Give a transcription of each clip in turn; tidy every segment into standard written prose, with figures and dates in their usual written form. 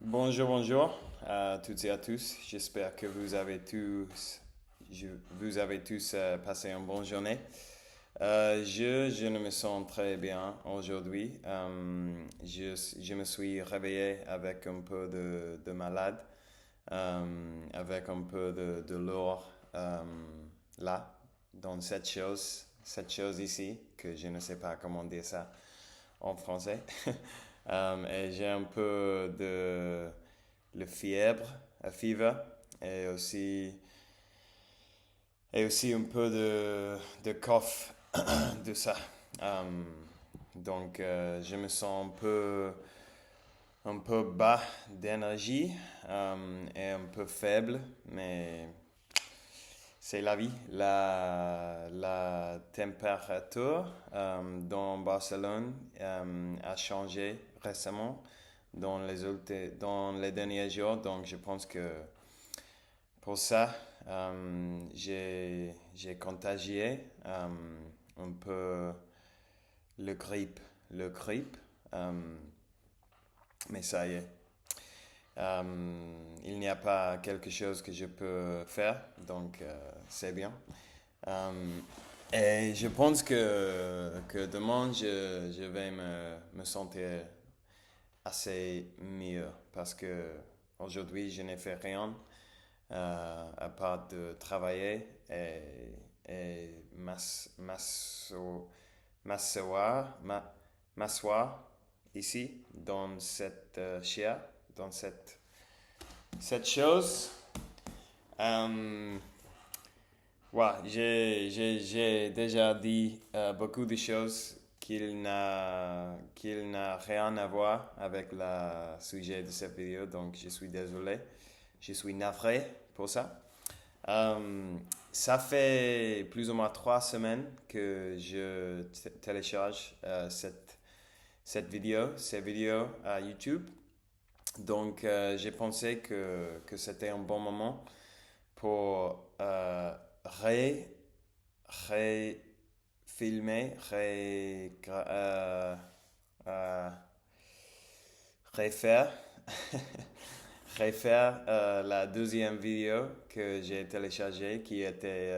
Bonjour à toutes et à tous. J'espère que vous avez tous passé une bonne journée. Je ne me sens très bien aujourd'hui. Je me suis réveillé avec un peu de malade, avec un peu de lourd là, dans cette chose ici, que je ne sais pas comment dire ça en français. Et j'ai un peu de le fièvre, la fever, et aussi, et aussi un peu de cough de ça. Je me sens un peu bas d'énergie et un peu faible, mais c'est la vie. La température dans Barcelone a changé récemment dans les derniers jours. Donc, je pense que pour ça, j'ai contagié un peu le grippe. Le grippe, euh, mais ça y est. Il n'y a pas quelque chose que je peux faire, donc c'est bien. Euh, et je pense que demain, je vais me sentir assez mieux parce que aujourd'hui, je n'ai fait rien à part de travailler et m'asseoir, m'asseoir ici dans cette chair, dans cette chose. Euh, Ouais, j'ai déjà dit beaucoup de choses qu'il n'a rien à voir avec le sujet de cette vidéo, donc je suis désolé. Je suis navré pour ça. Ça fait plus ou moins 3 semaines que je télécharge cette vidéo, ces vidéos à YouTube. Donc, j'ai pensé que c'était un bon moment pour filmer, euh, refaire, refaire la deuxième vidéo que j'ai téléchargée qui était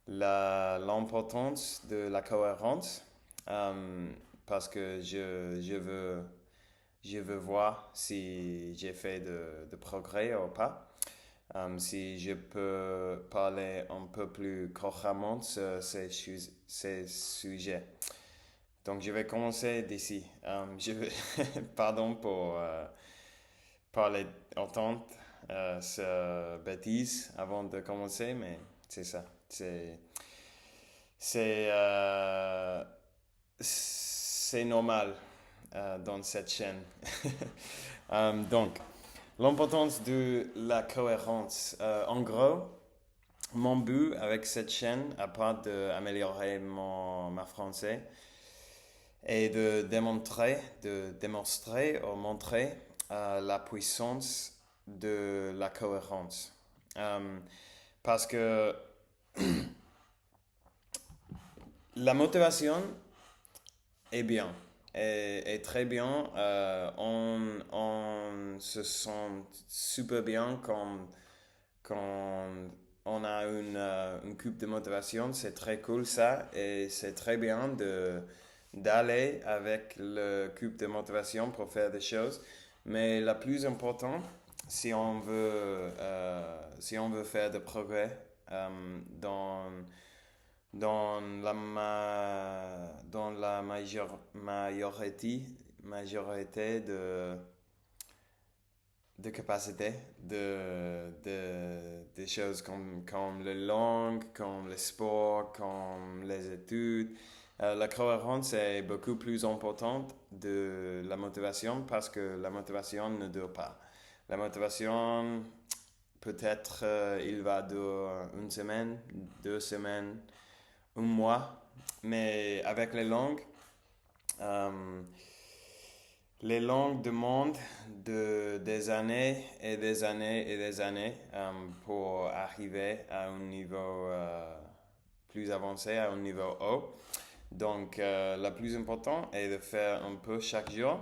l'importance de la cohérence parce que je veux voir si j'ai fait de progrès ou pas. Si je peux parler un peu plus couramment sur ces sujets. Donc, je vais commencer d'ici. Pardon pour parler autant ce bêtise avant de commencer, mais c'est ça. C'est, euh, c'est normal dans cette chaîne. Donc, l'importance de la cohérence. En gros, mon but avec cette chaîne, à part d'améliorer ma français, est de démontrer ou montrer la puissance de la cohérence. Parce que la motivation est bien, est très bien. On se sent super bien quand on a une coupe de motivation. C'est très cool ça et c'est très bien d'aller avec le coupe de motivation pour faire des choses. Mais la plus importante, si on veut faire des progrès dans la majorité de capacités, des choses comme les langues, comme le sport, comme les études. La cohérence est beaucoup plus importante de la motivation parce que la motivation ne dure pas. La motivation, peut-être, il va durer une semaine, 2 semaines, un mois, mais avec euh, les langues demandent des années et des années et des années pour arriver à un niveau plus avancé, à un niveau haut. Donc, le plus important est de faire un peu chaque jour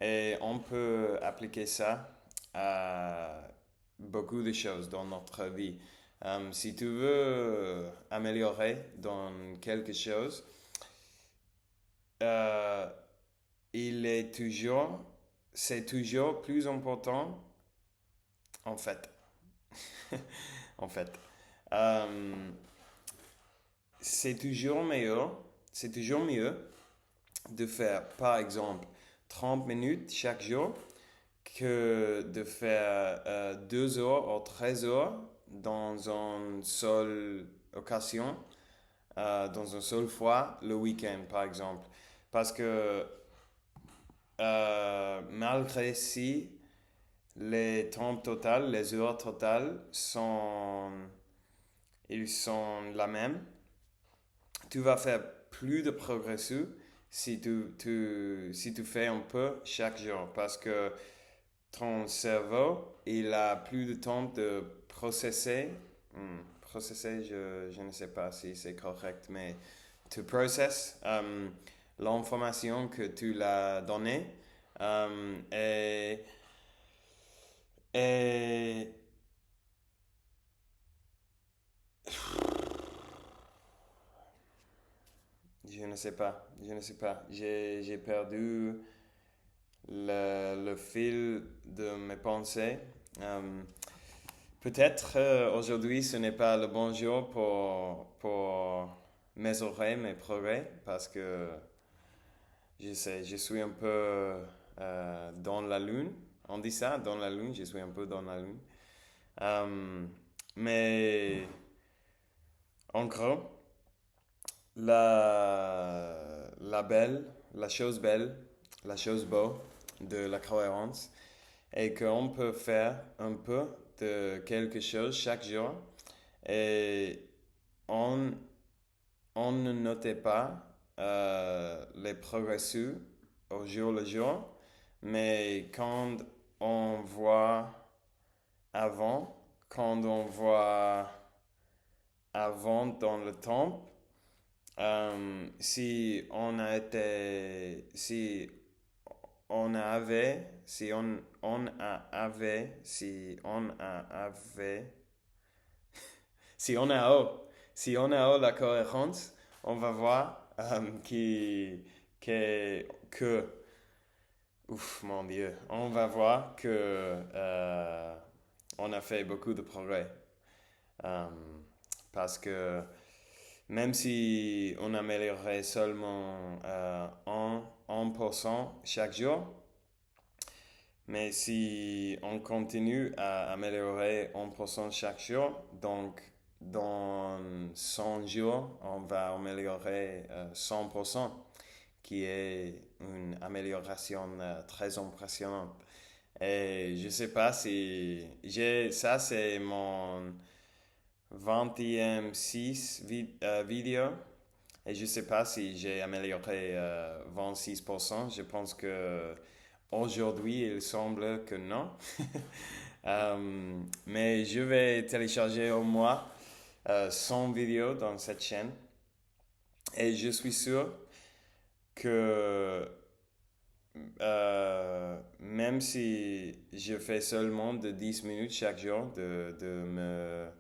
Et on peut appliquer ça à beaucoup de choses dans notre vie. Si tu veux améliorer dans quelque chose, euh, il est toujours, c'est toujours plus important, en fait. En fait, Euh, c'est toujours meilleur, c'est toujours mieux de faire, par exemple, 30 minutes chaque jour que de faire 2 heures ou 13 heures dans une seule occasion, dans une seule fois, le week-end, par exemple. Parce que malgré si les temps totales, les heures totales ils sont la même, tu vas faire plus de progressus si tu fais un peu chaque jour. Parce que ton cerveau, il a plus de temps de processer. Processer, je ne sais pas si c'est correct, mais to process l'information que tu l'as donnée. Et, et je ne sais pas, je ne sais pas. J'ai perdu le fil de mes pensées. Euh, Peut-être aujourd'hui ce n'est pas le bon jour pour mesurer mes progrès parce que je sais, je suis un peu dans la lune. On dit ça, dans la lune, je suis un peu dans la lune. Euh, mais en gros, la chose belle, la chose beau de la cohérence est qu'on peut faire un peu de quelque chose chaque jour et on, on ne notait pas les progressus au jour le jour, mais on voit avant, quand on voit avant dans le temps, si on a eu, si on a eu la cohérence, on va voir que, ouf, mon Dieu, on va voir que on a fait beaucoup de progrès. Euh, Parce que même si on améliorait seulement 1% chaque jour, mais si on continue à améliorer 1% chaque jour, donc dans 100 jours, on va améliorer 100%, qui est une amélioration très impressionnante. Et je sais pas si ça c'est mon 21e vidéo. Et je sais pas si j'ai amélioré 26%. Je pense que aujourd'hui, il semble que non. Mais je vais télécharger au moins 100 vidéos dans cette chaîne. Et je suis sûr que même si je fais seulement de 10 minutes chaque jour de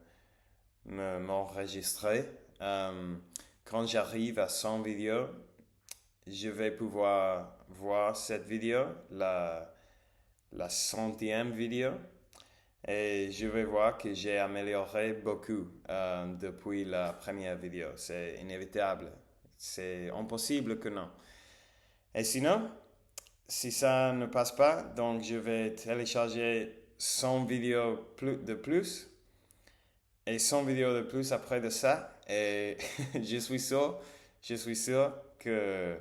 m'enregistrer, quand j'arrive à 100 vidéos, je vais pouvoir voir cette vidéo, la centième vidéo, et je vais voir que j'ai amélioré beaucoup depuis la première vidéo. C'est inévitable. C'est impossible que non. Et sinon, si ça ne passe pas, donc je vais télécharger 100 vidéos de plus et 100 vidéos de plus après de ça. Et je suis sûr que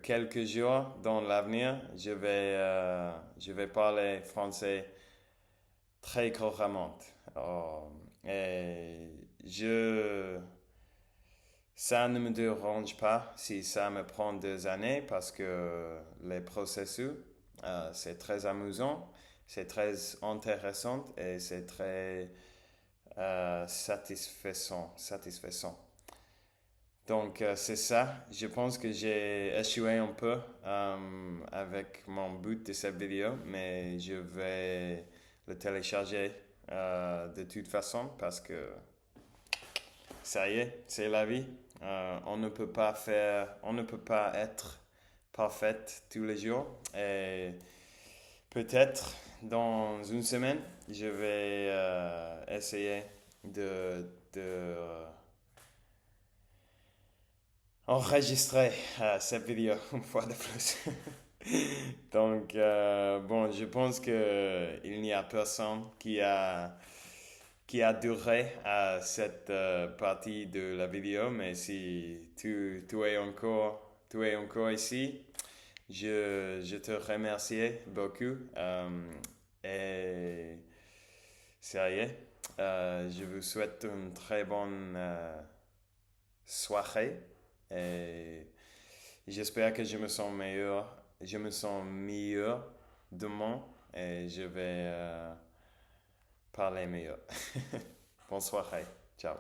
quelques jours dans l'avenir, je vais parler français très couramment. Et ça ne me dérange pas si ça me prend 2 années parce que les processus, c'est très amusant, c'est très intéressant et c'est très satisfaisant. Donc, c'est ça. Je pense que j'ai échoué un peu avec mon but de cette vidéo, mais je vais le télécharger de toute façon parce que ça y est, c'est la vie. On ne peut pas être parfaite tous les jours. Et peut-être dans une semaine, je vais essayer de enregistrer cette vidéo une fois de plus. Donc, bon, je pense que il n'y a personne qui a duré à cette partie de la vidéo, mais si tu es encore ici, je te remercie beaucoup. Et ça y est, je vous souhaite une très bonne soirée et j'espère que je me sens meilleur demain et je vais parler mieux. Bonne soirée. Ciao.